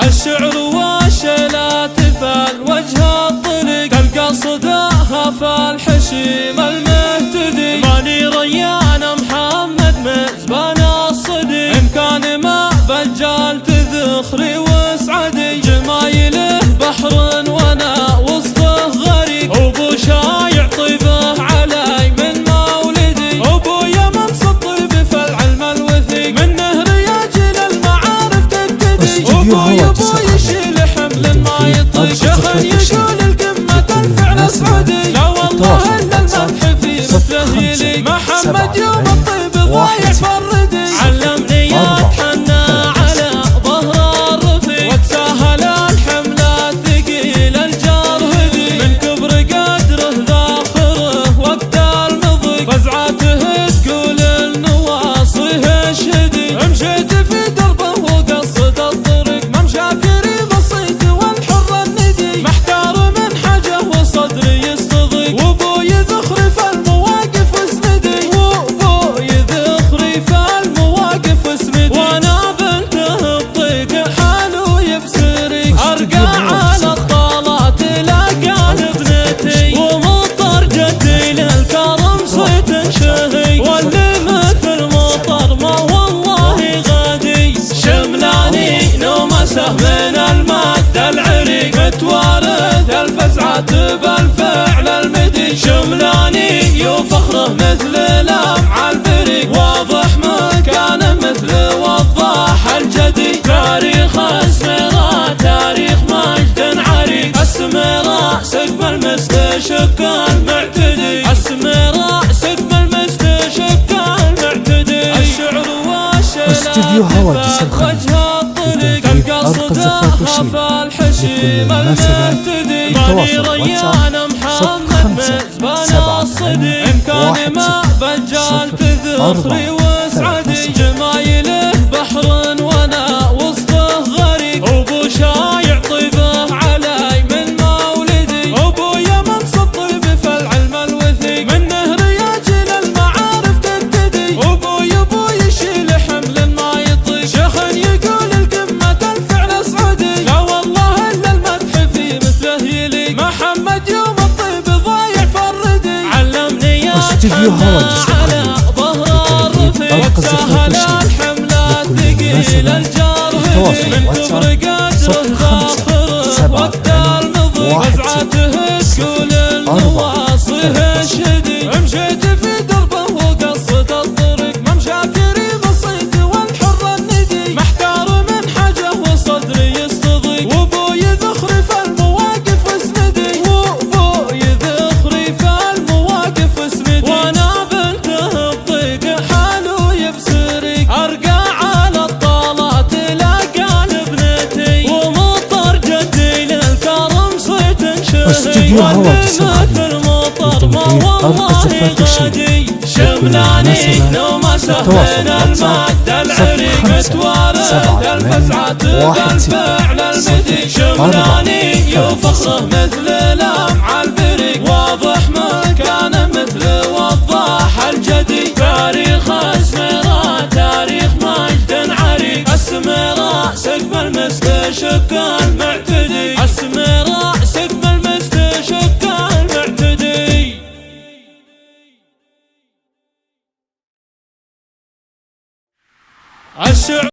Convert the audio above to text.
الشعر والشيلات فالوجه الطلق تلقى صداها فالحشيم المهتدي ماني ريان محمد مزبان الصدي إمكان ما بجال تذخري واسعدي جمايله بحر وانا وسطه غريق ابو شايع طيبه علي من مولدي ابويا منص الطيب فالعلم الوثيق منه رياجل المعارف تبتدي ابويا يشيل حمل ما يطيق شيخ يقول القمه الفعل اسعدي لا والله الا المدح في مثله يليق محمد يوم الطيب ضايع فردي علمني اتحنى على ظهر الرفيق واتساهل الحمله الثقيل الجرهدي من كبر قدره ذاخره وقت المضيق فزعته تقول النواصيه اشهدي مشيت في دربه وقصد الطريق ما مشاكري بسيط والحر الندي محتار من حاجه وصدري يستضيق وابوي ذخري في المواقف واسندي وابوي ذخري في المواقف واسندي وانا بنته بضيق حاله يبسري ارقع على الطالات لاقان ابنتي ومطر جدي للكرم صيت شهي واللي مثل مطر ما والله غادي شملاني نومسه من المد العريق متوارث الفزعات بالفعل المدي شملاني وفخره مثل لمع البريق واضح مكانه مثل وضاح الجدي تاريخ السميراء تاريخ مجد عريق السميراء سقم المستشق المعتدي السميراء سقم المستشق المعتدي الشعر والشيلات وجه الطريق تلقى صداها فالحشيم المهتدي ماني ريان محمد مزبان الصدي إمكان ما بجال تذخري واسعدي جمايله بحر وانا وسطه غريق ابو شايع طيبه علي من مولدي ابويا منص الطيب فالعلم الوثيق منه رياجل المعارف تبتدي ابوي يشيل حمل ما يطيق شيخ يقول القمه الفعل اسعدي لا والله الا المدح في مثله يليق محمد يوم الطيب ضايع فردي علمني اتحنى على ظهر الرفيق واتساهل الحمله الثقيل الجرهدي من كبر قدره ذاخره وقت المضيق فزعته تقول النواصيه اشهدي مشيت في دربه وقصد الطريق ما مشاكري بسيط والحر الندي محتار من حاجه وصدري يستضيق وابوي ذخري في المواقف واسندي وابوي ذخري في المواقف واسندي وانا بنته بضيق حاله يبسري ارقع على الطالات لاقان ابنتي ومطر جدي للكرم صيت شهي واللي مثل مطر ما والله غادي شملاني نومسه من المد العريق متوارث الفزعات بالفعل المدي شملاني وفخره مثل لمع البريق واضح مكانه مثل وضاح الجدي تاريخ السميراء تاريخ مجد عريق السميراء سقم المستشق المعتدي السميراء سقم المستشق المعتدي الشعر